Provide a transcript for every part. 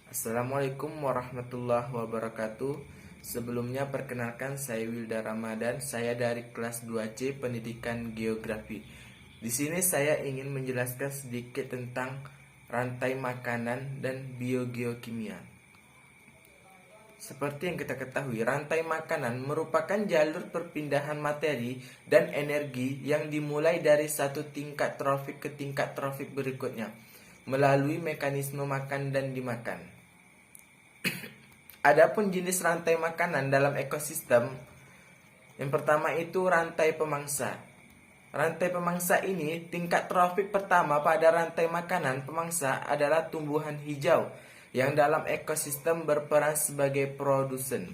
Assalamualaikum warahmatullahi wabarakatuh. Sebelumnya perkenalkan saya Wilda Ramadan. Saya dari kelas 2C Pendidikan Geografi. Di sini saya ingin menjelaskan sedikit tentang rantai makanan dan biogeokimia. Seperti yang kita ketahui, rantai makanan merupakan jalur perpindahan materi dan energi yang dimulai dari satu tingkat trofik ke tingkat trofik berikutnya melalui mekanisme makan dan dimakan. Adapun jenis rantai makanan dalam ekosistem, yang pertama itu rantai pemangsa. Rantai pemangsa ini, tingkat trofik pertama pada rantai makanan pemangsa adalah tumbuhan hijau yang dalam ekosistem berperan sebagai produsen.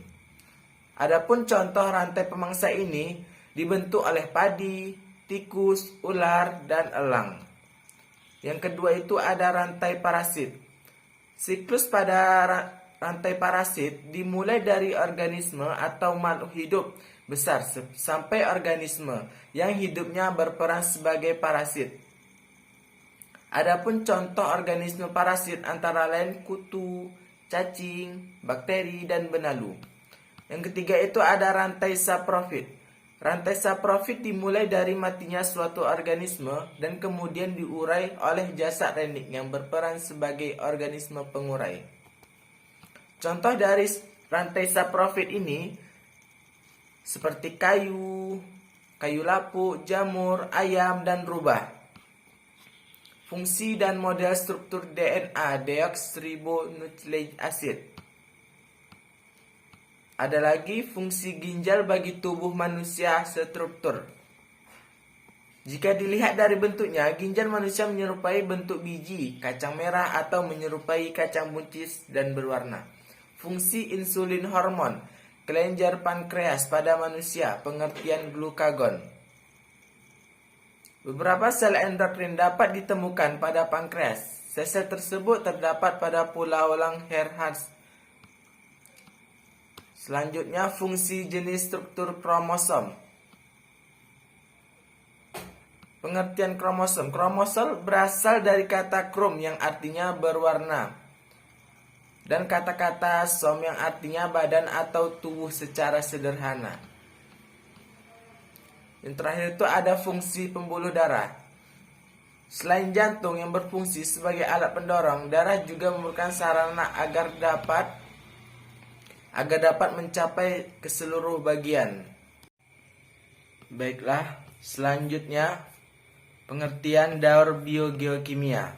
Adapun contoh rantai pemangsa ini dibentuk oleh padi, tikus, ular, dan elang. Yang kedua itu ada rantai parasit. Siklus pada rantai parasit dimulai dari organisme atau makhluk hidup besar sampai organisme yang hidupnya berperan sebagai parasit. Adapun contoh organisme parasit antara lain kutu, cacing, bakteri, dan benalu. Yang ketiga itu ada rantai saprofit. Rantai saprofit dimulai dari matinya suatu organisme dan kemudian diurai oleh jasad rendik yang berperan sebagai organisme pengurai. Contoh dari rantai saprofit ini seperti kayu, kayu lapuk, jamur, ayam, dan rubah. Fungsi dan model struktur DNA deoksiribonucleic acid. Ada lagi fungsi ginjal bagi tubuh manusia struktur. Jika dilihat dari bentuknya, ginjal manusia menyerupai bentuk biji kacang merah atau menyerupai kacang buncis dan berwarna. Fungsi insulin hormon, kelenjar pankreas pada manusia, pengertian glukagon. Beberapa sel endokrin dapat ditemukan pada pankreas. Sel-sel tersebut terdapat pada pulau Langerhans. Selanjutnya, fungsi jenis struktur kromosom. Pengertian kromosom. Kromosom berasal dari kata krom yang artinya berwarna, dan kata-kata som yang artinya badan atau tubuh secara sederhana. Yang terakhir itu ada fungsi pembuluh darah. Selain jantung yang berfungsi sebagai alat pendorong, darah juga merupakan sarana agar dapat mencapai ke seluruh bagian. Baiklah, selanjutnya pengertian daur biogeokimia.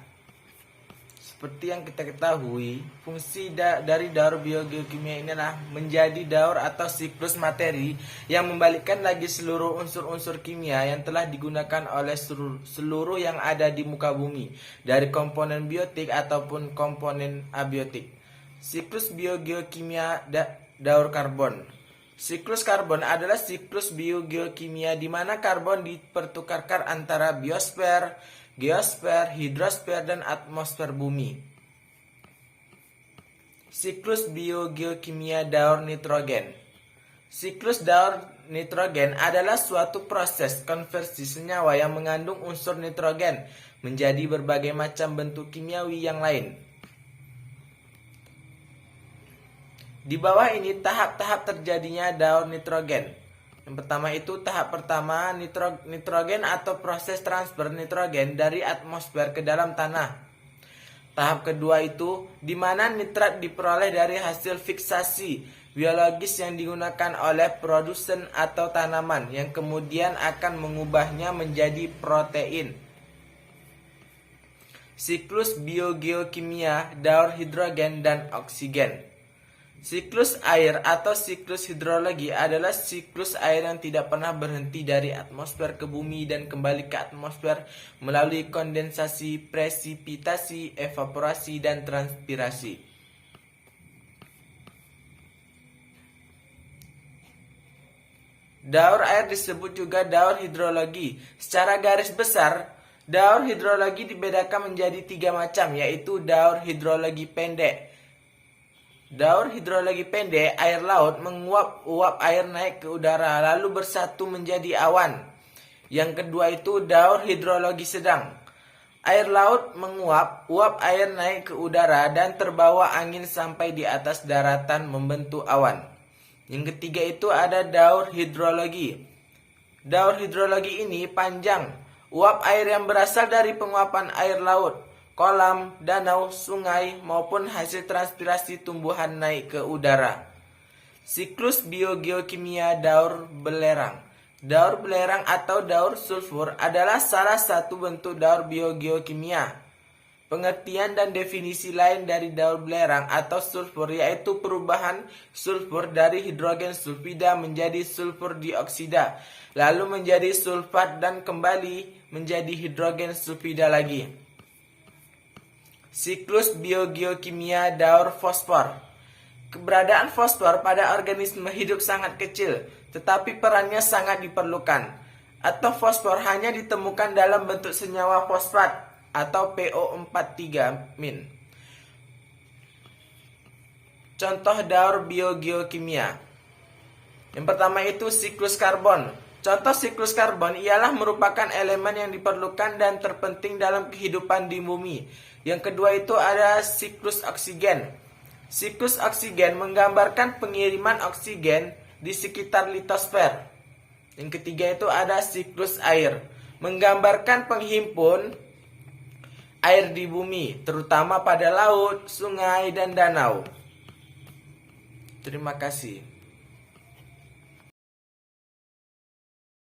Seperti yang kita ketahui, fungsi dari daur biogeokimia ini adalah menjadi daur atau siklus materi yang membalikkan lagi seluruh unsur-unsur kimia yang telah digunakan oleh seluruh yang ada di muka bumi, dari komponen biotik ataupun komponen abiotik. Siklus biogeokimia daur karbon. Siklus karbon adalah siklus biogeokimia di mana karbon dipertukarkan antara biosfer, geosfer, hidrosfer, dan atmosfer bumi. Siklus biogeokimia daur nitrogen. Siklus daur nitrogen adalah suatu proses konversi senyawa yang mengandung unsur nitrogen menjadi berbagai macam bentuk kimiawi yang lain. Di bawah ini tahap-tahap terjadinya daur nitrogen. Yang pertama itu tahap pertama nitrogen atau proses transfer nitrogen dari atmosfer ke dalam tanah. Tahap kedua itu di mana nitrat diperoleh dari hasil fiksasi biologis yang digunakan oleh produsen atau tanaman yang kemudian akan mengubahnya menjadi protein. Siklus biogeokimia daur hidrogen dan oksigen. Siklus air atau siklus hidrologi adalah siklus air yang tidak pernah berhenti dari atmosfer ke bumi dan kembali ke atmosfer melalui kondensasi, presipitasi, evaporasi, dan transpirasi. Daur air disebut juga daur hidrologi. Secara garis besar, daur hidrologi dibedakan menjadi 3 macam, yaitu daur hidrologi pendek. Daur hidrologi pendek, air laut menguap uap air naik ke udara lalu bersatu menjadi awan. Yang kedua itu daur hidrologi sedang. Air laut menguap, uap air naik ke udara dan terbawa angin sampai di atas daratan membentuk awan. Yang ketiga itu ada daur hidrologi. Daur hidrologi ini panjang. Uap air yang berasal dari penguapan air laut, kolam, danau, sungai, maupun hasil transpirasi tumbuhan naik ke udara. Siklus biogeokimia daur belerang. Daur belerang atau daur sulfur adalah salah satu bentuk daur biogeokimia. Pengertian dan definisi lain dari daur belerang atau sulfur yaitu perubahan sulfur dari hidrogen sulfida menjadi sulfur dioksida, lalu menjadi sulfat dan kembali menjadi hidrogen sulfida lagi. Siklus biogeokimia daur fosfor. Keberadaan fosfor pada organisme hidup sangat kecil, tetapi perannya sangat diperlukan. Atau fosfor hanya ditemukan dalam bentuk senyawa fosfat atau PO43-. Contoh daur biogeokimia. Yang pertama itu siklus karbon. Contoh siklus karbon ialah merupakan elemen yang diperlukan dan terpenting dalam kehidupan di bumi. Yang kedua itu ada siklus oksigen. Siklus oksigen menggambarkan pengiriman oksigen di sekitar litosfer. Yang ketiga itu ada siklus air, menggambarkan penghimpun air di bumi, terutama pada laut, sungai, dan danau. Terima kasih.